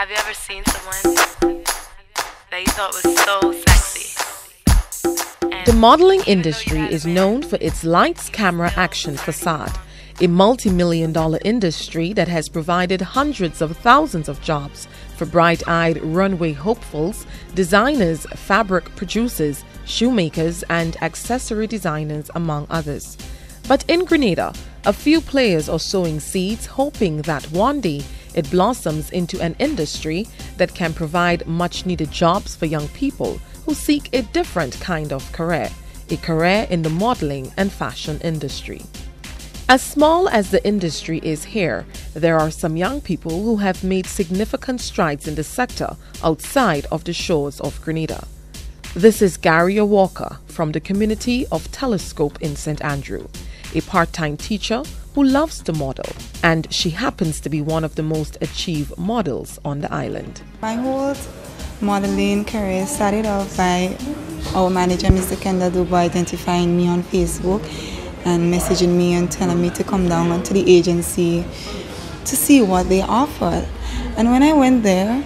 Have you ever seen someone that you thought was so sexy? The modeling industry is known for its lights, camera, action facade, a multi-million-dollar industry that has provided hundreds of thousands of jobs for bright-eyed runway hopefuls, designers, fabric producers, shoemakers, and accessory designers, among others. But in Grenada, a few players are sowing seeds, hoping that one day it blossoms into an industry that can provide much-needed jobs for young people who seek a different kind of career, a career in the modeling and fashion industry. As small as the industry is here, there are some young people who have made significant strides in the sector outside of the shores of Grenada. This is Gayvon Walker from the community of Telescope in St. Andrew, a part-time teacher who loves to model, and she happens to be one of the most achieved models on the island. My whole modeling career started off by our manager, Mr. Kendall Dubois, identifying me on Facebook and messaging me and telling me to come down to the agency to see what they offered. And when I went there,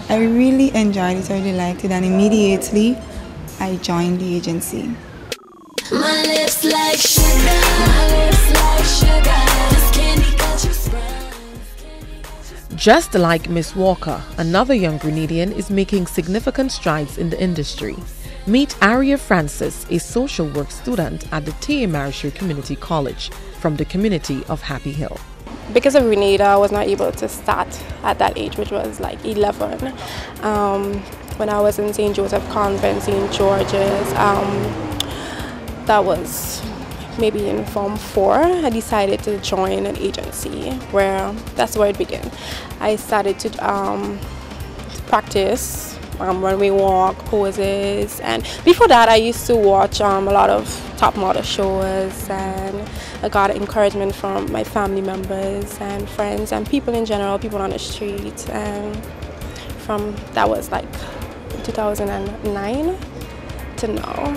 I really enjoyed it, I really liked it, and immediately I joined the agency. My lips like sugar, my lips like sugar, this candy got you spread. Just like Miss Walker, another young Grenadian is making significant strides in the industry. Meet Aria Francis, a social work student at the T.A. Marishu Community College from the community of Happy Hill. Because of Grenada, I was not able to start at that age, which was like 11. When I was in St. Joseph Convent, St. George's, that was maybe in Form 4, I decided to join an agency that's where it began. I started to practice runway walk, poses, and before that I used to watch a lot of top model shows, and I got encouragement from my family members and friends and people in general, people on the street, and that was like 2009 to now.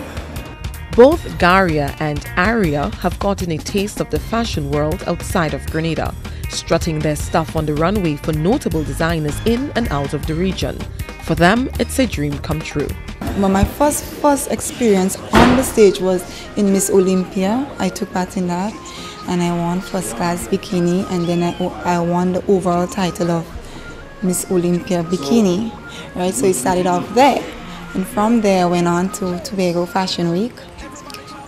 Both Garia and Aria have gotten a taste of the fashion world outside of Grenada, strutting their stuff on the runway for notable designers in and out of the region. For them, it's a dream come true. My first experience on the stage was in Miss Olympia. I took part in that, and I won first class bikini, and then I won the overall title of Miss Olympia bikini. Right, so it started off there, and from there I went on to Tobago Fashion Week.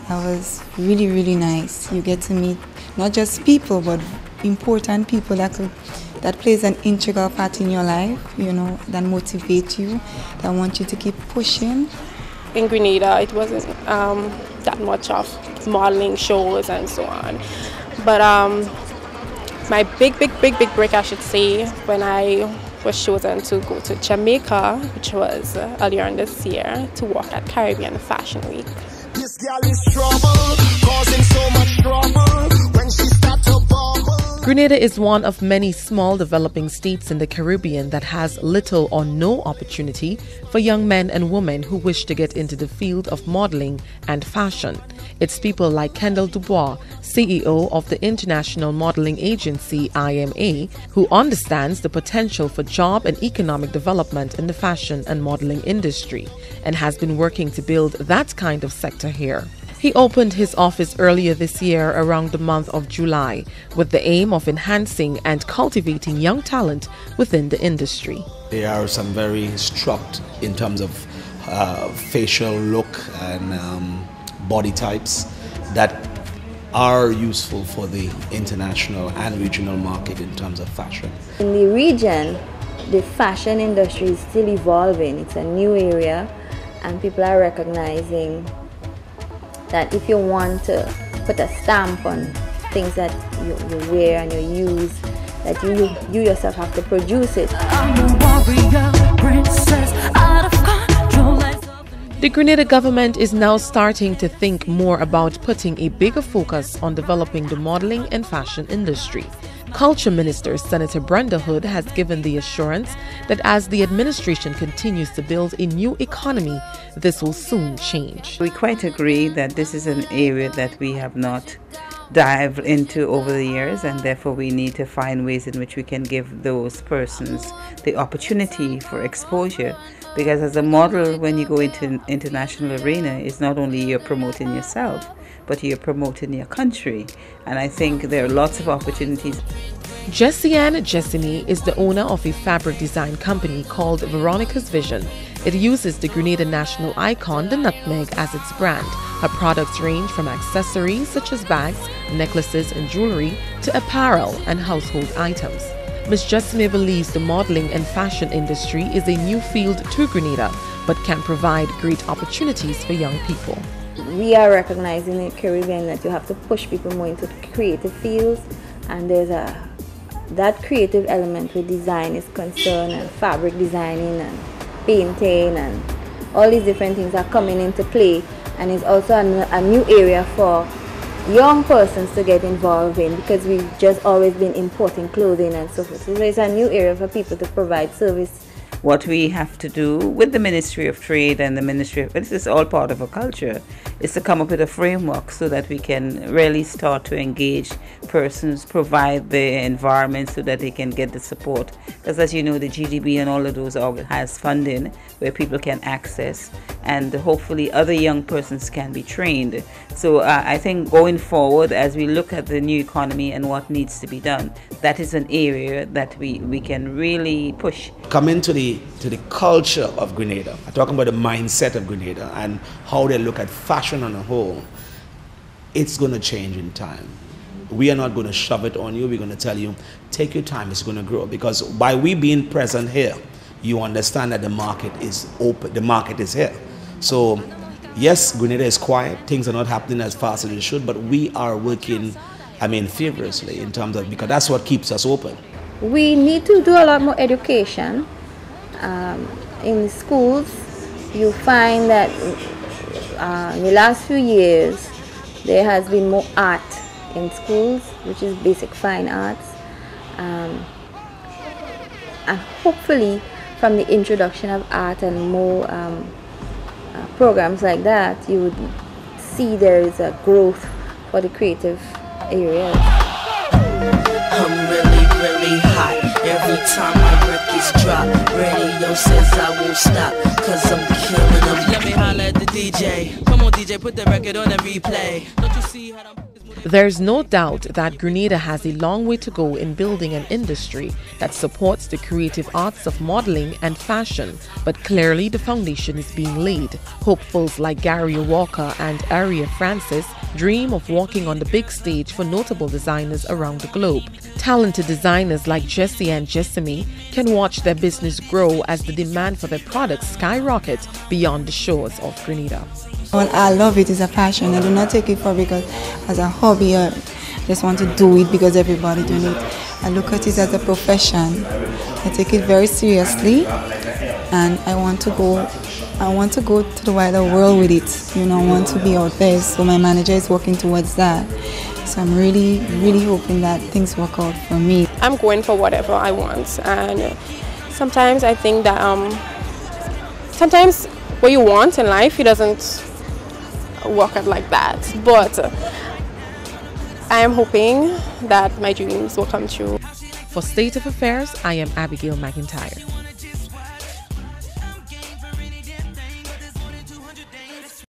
That was really, really nice. You get to meet not just people, but important people that plays an integral part in your life, you know, that motivate you, that want you to keep pushing. In Grenada, it wasn't that much of modeling shows and so on. But my big break, I should say, when I was chosen to go to Jamaica, which was earlier in this year, to work at Caribbean Fashion Week. This girl is trouble, causing so much trouble when she starts to bubble. Grenada is one of many small developing states in the Caribbean that has little or no opportunity for young men and women who wish to get into the field of modeling and fashion. It's people like Kendall Dubois, CEO of the international modeling agency IMA, who understands the potential for job and economic development in the fashion and modeling industry and has been working to build that kind of sector here. He opened his office earlier this year around the month of July with the aim of enhancing and cultivating young talent within the industry. There are some very struck in terms of facial look and body types that are useful for the international and regional market in terms of fashion. In the region, the fashion industry is still evolving. It's a new area, and people are recognizing that if you want to put a stamp on things that you wear and you use, that you yourself have to produce it. The Grenada government is now starting to think more about putting a bigger focus on developing the modeling and fashion industry. Culture Minister Senator Brenda Hood has given the assurance that as the administration continues to build a new economy, this will soon change. We quite agree that this is an area that we have not dived into over the years, and therefore we need to find ways in which we can give those persons the opportunity for exposure. Because as a model, when you go into international arena, it's not only you're promoting yourself, but you're promoting your country. And I think there are lots of opportunities. Jessie-Ann Jessamy is the owner of a fabric design company called Veronica's Vision. It uses the Grenada national icon, the nutmeg, as its brand. Her products range from accessories such as bags, necklaces and jewelry to apparel and household items. Ms. Jessamy believes the modeling and fashion industry is a new field to Grenada, but can provide great opportunities for young people. We are recognizing in the Caribbean that you have to push people more into creative fields, and there's that creative element with design is concerned, and fabric designing and painting and all these different things are coming into play, and it's also a new area for young persons to get involved in, because we've just always been importing clothing and so forth. So it's a new area for people to provide service. What we have to do with the Ministry of Trade and the Ministry of, this is all part of a culture, is to come up with a framework so that we can really start to engage persons, provide the environment so that they can get the support. Because as you know, the GDB and all of those has funding where people can access, and hopefully other young persons can be trained. So I think going forward, as we look at the new economy and what needs to be done, that is an area that we can really push. Come into the culture of Grenada. I'm talking about the mindset of Grenada and how they look at fashion on a whole. It's going to change in time. We are not going to shove it on you. We're going to tell you, take your time, it's going to grow. Because by we being present here, you understand that the market is open, the market is here. So yes, Grenada is quiet, things are not happening as fast as it should, but we are working, feverishly in terms of, because that's what keeps us open. We need to do a lot more education. In schools, you find that in the last few years, there has been more art in schools, which is basic fine arts. And hopefully, from the introduction of art and more programs like that, you would see there is a growth for the creative areas. I'm really hot. Every time my records drop, radio says I won't stop, cause I'm killing them. Let me holler at the DJ. Come on DJ, put the record on and replay. Don't you see how There's no doubt that Grenada has a long way to go in building an industry that supports the creative arts of modeling and fashion, but clearly the foundation is being laid. Hopefuls like Gary Walker and Aria Francis dream of walking on the big stage for notable designers around the globe. Talented designers like Jessie-Ann Jessamy can watch their business grow as the demand for their products skyrocket beyond the shores of Grenada. Well, I love it. It's a passion. I do not take it for because as a hobby. I just want to do it because everybody doing it. I look at it as a profession. I take it very seriously, and I want to go to the wider world with it. You know, I want to be out there. So my manager is working towards that. So I'm really hoping that things work out for me. I'm going for whatever I want, and sometimes I think that sometimes what you want in life, it doesn't work out like that. But I am hoping that my dreams will come true. For State of Affairs, I am Abigail McIntyre.